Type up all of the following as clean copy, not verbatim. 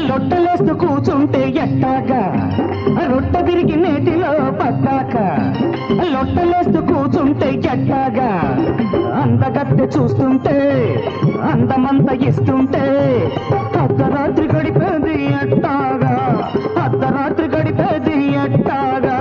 లొట్టలేస్తూ కూచుంటే ఎట్టాగా రొట్టె విరిగి నేటిలో పడ్డాక లొట్టలేస్తూ కూచుంటే ఎట్టాగా అందగత్తె చూస్తుంటే అందమంత ఇస్తుంటే అర్ధరాత్రి గడిపేది ఎట్టాగా అర్ధరాత్రి గడిపేది ఎట్టాగా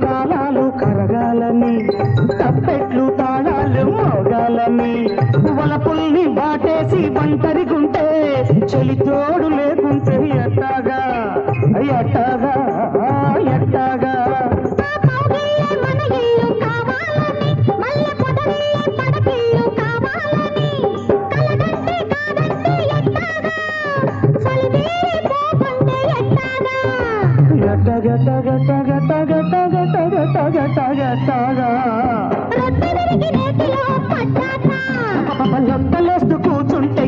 కాలాలు కరగాలని తప్పెట్లు తాళాలు మోగాలని వలపుల్ని బాటేసి ఒంటరిగుంటే చెలి తోడు లేకుంటే ఎట్టాగా ఎట్టాగా ఎట్టాగా లొట్టలేస్తూ కూర్చుంటే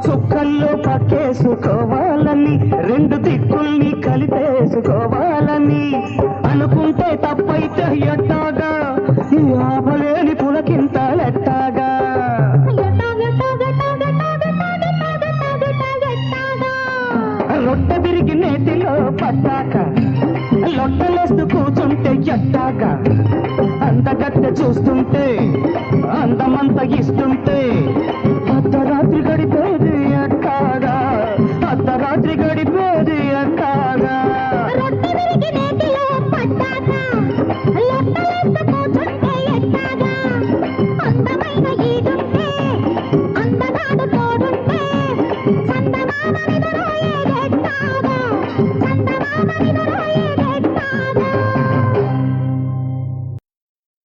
చుక్కల్లో పక్కేసుకోవాలని రెండు దిక్కుల్ని కలిపేసుకోవాలని అనుకుంటే తప్పైతే ఎట్టాగా ఆపలేని పులకింతలెట్టాగా రొట్టె విరిగి నేతిలో పడ్డాక లొట్టలేస్తూ కూర్చుంటే ఎట్టాగా అందగత్తె చూస్తుంటే అందమంత ఇస్తూ